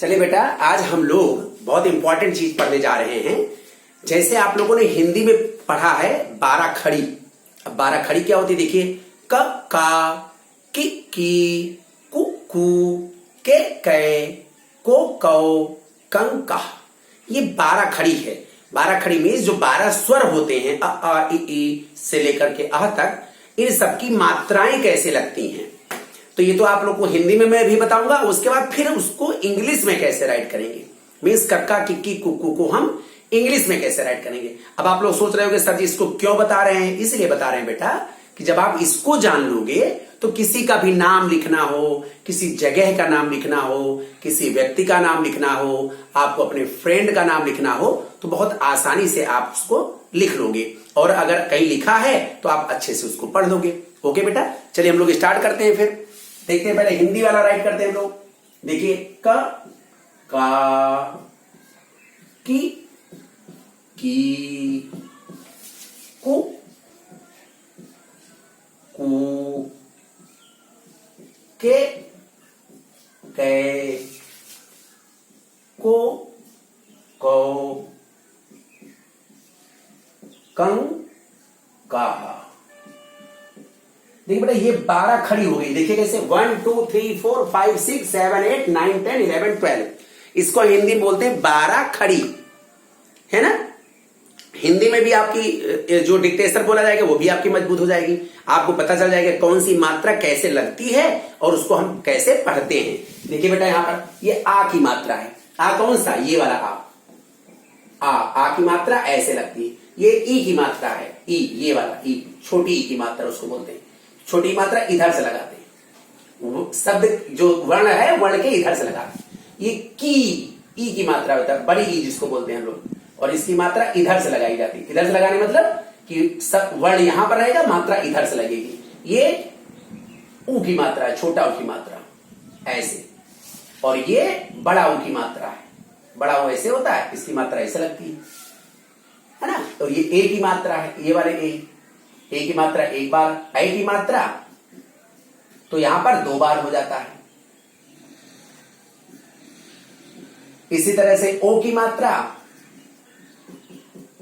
चलिए बेटा, आज हम लोग बहुत इंपॉर्टेंट चीज पढ़ने जा रहे हैं। जैसे आप लोगों ने हिंदी में पढ़ा है 12 खड़ी। अब 12 खड़ी क्या होती है देखिए। क का, की, कु, के, को, कं का। ये 12 खड़ी है। 12 खड़ी में जो 12 स्वर होते हैं अ आ ई से लेकर के अह तक, इन सबकी मात्राएं कैसे लगती हैं, तो ये तो आप लोग को हिंदी में मैं भी बताऊंगा। उसके बाद फिर उसको इंग्लिश में कैसे राइट करेंगे, मीन्स कक्का किक्की कुक्कू को हम इंग्लिश में कैसे राइट करेंगे। अब आप लोग सोच रहे हो कि सर जी इसको क्यों बता रहे हैं। इसलिए बता रहे हैं बेटा कि जब आप इसको जान लोगे तो किसी का भी नाम लिखना हो, किसी जगह का नाम लिखना हो, किसी व्यक्ति का नाम लिखना हो, आपको अपने फ्रेंड का नाम लिखना हो, तो बहुत आसानी से आप उसको लिख लोगे। और अगर कहीं लिखा है तो आप अच्छे से उसको पढ़ लोगे। ओके बेटा, चलिए हम लोग स्टार्ट करते हैं। फिर देखते हैं, पहले हिंदी वाला राइट करते हैं हम लोग। देखिए क, का, की, कु, के, को, कं, का। देखिए बेटा ये 12 खड़ी हो गई। देखिए कैसे 1 2 3 4 5 6 7 8 9 10 11 12। इसको हिंदी में बोलते हैं 12 खड़ी, है ना। हिंदी में भी आपकी जो डिक्टेशन बोला जाएगा वो भी आपकी मजबूत हो जाएगी। आपको पता चल जाएगा कौन सी मात्रा कैसे लगती है और उसको हम कैसे पढ़ते हैं। देखिए बेटा यहां पर ये आ की मात्रा है। आ कौन सा, ये वाला आ की मात्रा ऐसे लगती है। ये ई की मात्रा है, ई, ये वाला ई, छोटी ई की मात्रा उसको बोलते हैं। छोटी मात्रा इधर से लगाते हैं, शब्द जो वर्ण है वर्ण के इधर से लगाते हैं। ये की, ई की मात्रा होता है, बड़ी ई जिसको बोलते हैं हम लोग, और इसकी मात्रा इधर से लगाई जाती है। इधर से लगाने मतलब कि सब वर्ण यहां पर रहेगा, मात्रा इधर से लगेगी। ये ऊ की मात्रा है, छोटा ऊ की मात्रा ऐसे, और ये बड़ा ऊ की मात्रा है। बड़ा ऊ ऐसे होता है, इसकी मात्रा ऐसे लगती है ना। और ये ए की मात्रा है, ये वाले ए की मात्रा एक बार, ए की मात्रा तो यहां पर 2 बार हो जाता है। इसी तरह से ओ की मात्रा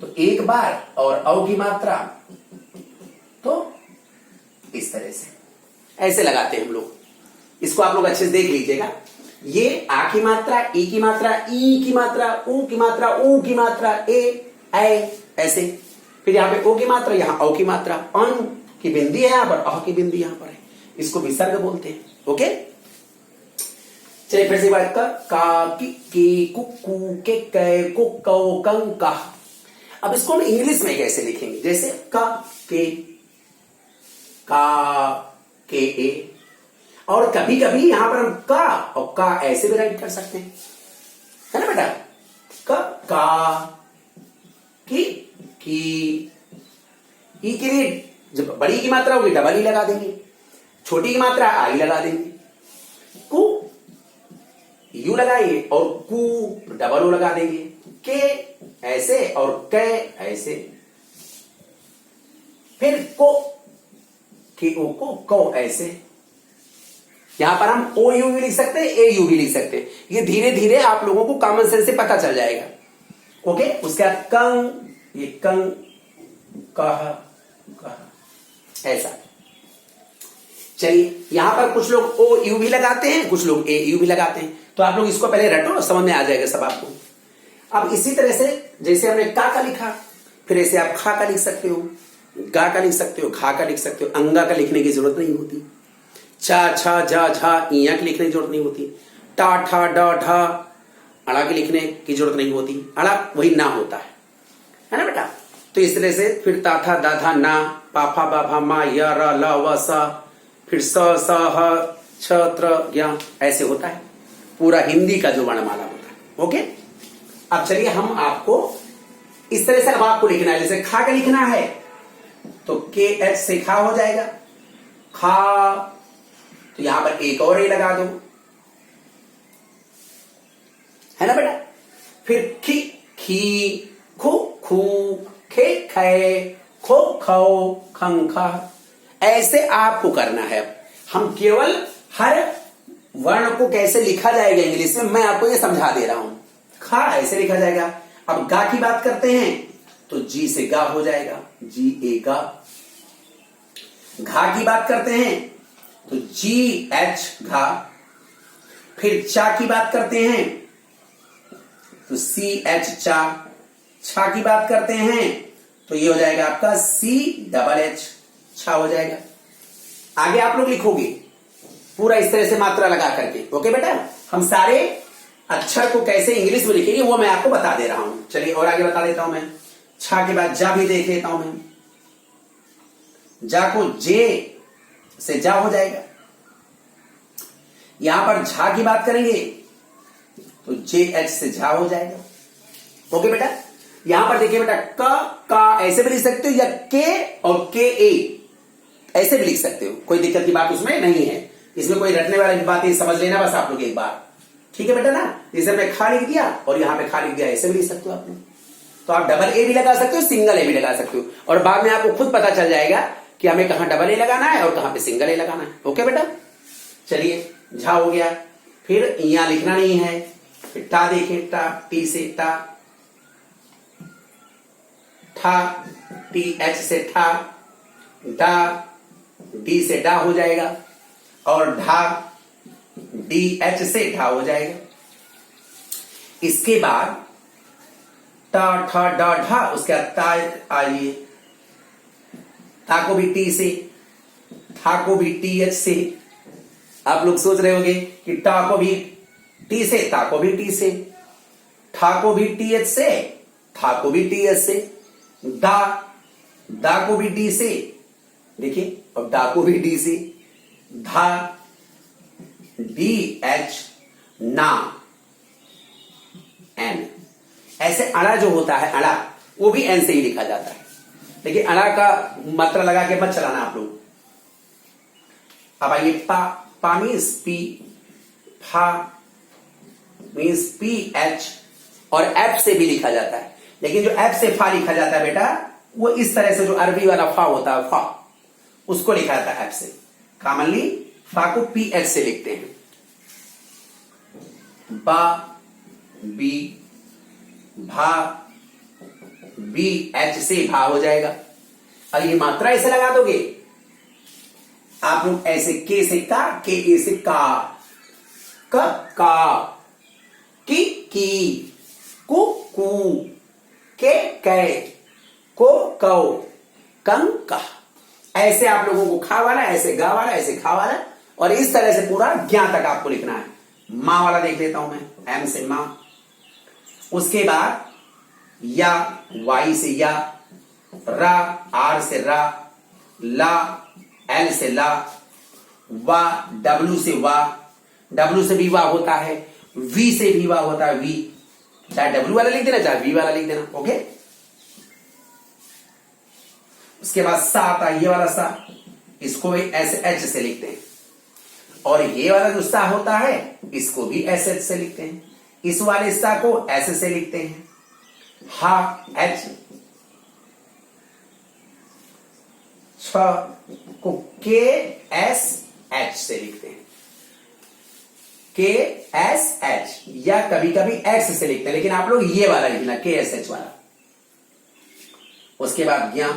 तो 1 बार, और औ की मात्रा तो इस तरह से ऐसे लगाते हैं हम लोग। इसको आप लोग अच्छे से देख लीजिएगा। ये आ की मात्रा, ई की मात्रा, ई की मात्रा, ऊ की मात्रा, ऊ की मात्रा, ए ऐसे। फिर यहाँ पे ओ की मात्रा, यहाँ औ की मात्रा, अन की बिंदी है यहाँ पर, अह की बिंदी यहाँ पर है। इसको विसर्ग बोलते हैं। ओके, चलिए फिर से बात का, की, कुक्कू, के, को, कं, का। अब इसको हम इंग्लिश में कैसे लिखेंगे, जैसे का, के, ए। और कभी कभी यहां पर हम का और का ऐसे भी राइट कर सकते हैं, है ना बेटा। का, की, ई के लिए जब बड़ी की मात्रा होगी डबल ई लगा देंगे, छोटी की मात्रा आई लगा देंगे। कु, यू लगाइए, और कु डबल ओ लगा देंगे। के ऐसे और कै ऐसे। फिर को, के ओ को ऐसे। यहां पर हम ओ यू भी लिख सकते हैं, ए यू भी लिख सकते हैं। ये धीरे धीरे आप लोगों को कॉमन सेंस से पता चल जाएगा। ओके, उसके बाद कंग, ये कंग, कह ऐसा। चलिए यहां पर कुछ लोग ओ यू भी लगाते हैं, कुछ लोग ए यू भी लगाते हैं। तो आप लोग इसको पहले रटो, समझ में आ जाएगा सब आपको। अब इसी तरह से जैसे हमने का लिखा, फिर ऐसे आप खा का लिख सकते हो, गा का लिख सकते हो, खा का लिख सकते हो। अंगा का लिखने की जरूरत नहीं होती। चा, छा, झा, झा, इया की लिखने की जरूरत नहीं होती। टा, ठा, डा, ढा, अड़ा की लिखने की जरूरत नहीं होती। अड़ा वही ना होता है ना बेटा। तो इस तरह से फिर ता, था, दा, धा, ना, पाफा, बाभा, मा, या, रा, ला, वा, सा, फिर स, ह, छ, त्र, ज्ञा ऐसे होता है। पूरा हिंदी का जो वर्णमाला होता है। ओके, अब चलिए हम आपको इस तरह से अब आपको लिखना है। जैसे खा का लिखना है तो के एच से खा हो जाएगा। खा, तो यहां पर एक और ए लगा दो, है ना बेटा। फिर खी, खी, खु, खू, खे, खे, खो, खो, खं, खा। ऐसे आपको करना है। हम केवल हर वर्ण को कैसे लिखा जाएगा इंग्लिश में मैं आपको ये समझा दे रहा हूं। खा ऐसे लिखा जाएगा। अब गा की बात करते हैं तो जी से गा हो जाएगा, जी ए गा। घा की बात करते हैं तो जी एच घा। फिर चा की बात करते हैं तो सी एच चा। छा की बात करते हैं तो ये हो जाएगा आपका सी डबल एच छा हो जाएगा। आगे आप लोग लिखोगे पूरा इस तरह से मात्रा लगा करके। ओके बेटा, हम सारे अक्षर को कैसे इंग्लिश में लिखेंगे वो मैं आपको बता दे रहा हूं। चलिए और आगे बता देता हूं मैं। छा के बाद जा भी देख लेता हूं मैं। जा को जे से जा हो जाएगा। यहां पर झा की बात करेंगे तो जे एच से झा हो जाएगा। ओके बेटा, यहां पर देखिए बेटा का ऐसे भी लिख सकते हो या के और के ए ऐसे भी लिख सकते हो, कोई दिक्कत की बात उसमें नहीं है। इसमें कोई रटने वाली बात है, समझ लेना बस आप लोग एक बार। ठीक है बेटा ना, जैसे मैं खा लिख दिया और यहां पे खा लिख दिया, ऐसे भी लिख सकते हो आपने। तो आप डबल ए भी लगा सकते हो, सिंगल ए भी लगा सकते हो, और बाद में आपको खुद पता चल जाएगा कि हमें कहां डबल ए लगाना है और कहां पे सिंगल ए लगाना है। ओके बेटा, चलिए झा हो गया। फिर यहां लिखना नहीं है। फिर टा देखें, टा टी से टा, ठा टी एच से ठा, डा डी से डा हो जाएगा, और ढा डी एच से ढा हो जाएगा। इसके बाद टा ठा डा ढा, उसके बाद ता आइए, था को भी टी से, था को भी टी एच से। आप लोग सोच रहे होंगे कि टा को भी टी से, ता को भी टी से, ठा को भी टी एच से, था को भी टी एच से, दा को भी डी से, देखिए अब डा को भी डी से, धा डी एच ना एन। ऐसे अड़ा जो होता है, अड़ा वो भी एन से ही लिखा जाता है, लेकिन अड़ा का मात्रा लगा के मत चलाना आप लोग। अब आइए पा मीन्स पी, फा मीन्स पी एच, और एफ से भी लिखा जाता है, लेकिन जो एफ से फा लिखा जाता है बेटा वो इस तरह से, जो अरबी वाला फा होता है फा, उसको लिखा जाता है एफ से। कॉमनली फा को पी एच से लिखते हैं। बा बी, भा बी एच से भा हो जाएगा। अब ये मात्रा ऐसे लगा दोगे आप लोग, ऐसे के से का, के ए से का, की, कु, के कै, को कौ, कं का। ऐसे आप लोगों को खा वाला, ऐसे गा वाला, ऐसे खा वाला, और इस तरह से पूरा ज्ञा तक आपको लिखना है। मां वाला देख लेता हूं मैं, एम से मां। उसके बाद या, वाई से या, रा आर से रा, ला एल से ला, वा डब्ल्यू से वा, डब्ल्यू से भी वा होता है, वी से भी वा होता है, वी। चाहे डब्ल्यू वाला लिख देना, चाहे वी वाला लिख देना। ओके, उसके बाद सा आता है, ये वाला सा, इसको भी ऐसे एच से लिखते हैं, और ये वाला जो सा होता है इसको भी एस एच से लिखते हैं। इस वाले सा को ऐसे से लिखते हैं, हा एच, छ को के एस एच से लिखते हैं, के एस एच, या कभी कभी एक्स से लिखते हैं, लेकिन आप लोग ये वाला लिखना, के एस एच वाला। उसके बाद ज्ञा,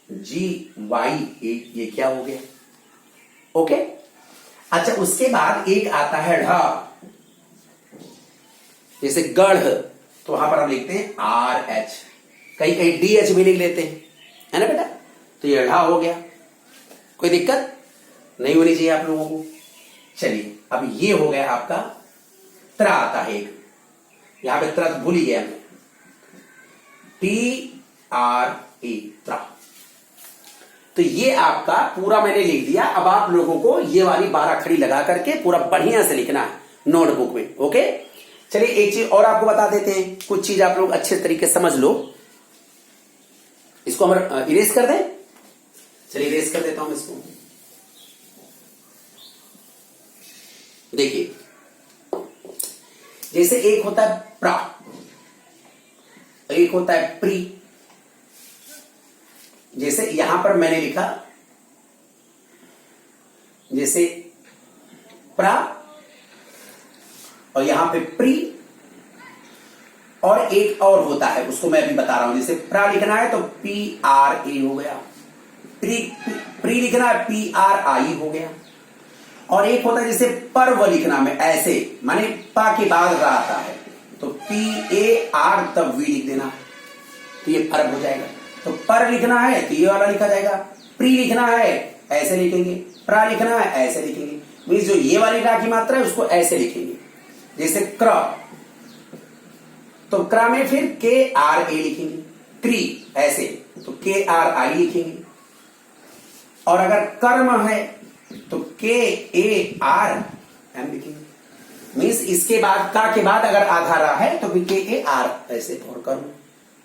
जी वाई ए, ये क्या हो गया। ओके, अच्छा उसके बाद एक आता है ढा, जैसे गढ़, तो वहां पर हम लिखते हैं आर एच, कहीं कहीं डी एच भी लिख लेते हैं, है ना बेटा। तो ये ढा हो गया, कोई दिक्कत नहीं होनी चाहिए आप लोगों को। चलिए अब ये हो गया आपका त्रा आता है एक, यहां पे त्रा भूल ही गया मैं, टी आर ए, त्रा। तो ये आपका पूरा मैंने लिख दिया। अब आप लोगों को ये वाली 12 खड़ी लगा करके पूरा बढ़िया से लिखना है नोटबुक में। ओके, चलिए एक चीज और आपको बता देते हैं, कुछ चीज आप लोग अच्छे तरीके से समझ लो। इसको हम इरेज कर दें, चलिए इरेज कर देता हूं इसको। देखिए, जैसे एक होता है प्रा, एक होता है प्री। जैसे यहां पर मैंने लिखा, जैसे प्रा, और यहां पे प्री, और एक और होता है उसको मैं अभी बता रहा हूं। जैसे प्रा लिखना है तो PRA हो गया, प्री लिखना है PRI हो गया, और एक होता है जैसे पर्व लिखना में ऐसे, माने पा के बाद रा आता है तो PAR तब वी लिख देना, तो ये पर्व हो जाएगा। तो पर लिखना है तो ये वाला लिखा जाएगा, प्री लिखना है ऐसे लिखेंगे, प्रा लिखना है ऐसे लिखेंगे, मीन्स जो ये वाली रा की मात्रा है उसको ऐसे लिखेंगे। जैसे क्र, तो क्र में फिर KRA लिखेंगे, क्री ऐसे तो KRI लिखेंगे, और अगर कर्म है तो KARM लिखेंगे। मीन्स इसके बाद का के बाद अगर आधा रा है तो फिर KAR ऐसे और कर्म।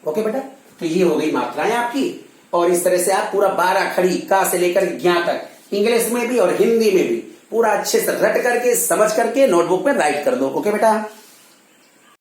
ओके बेटा, तो ये हो गई मात्राएं आपकी, और इस तरह से आप पूरा 12 खड़ी का से लेकर ज्ञा तक इंग्लिश में भी और हिंदी में भी पूरा अच्छे से रट करके समझ करके नोटबुक में राइट कर दो। ओके बेटा।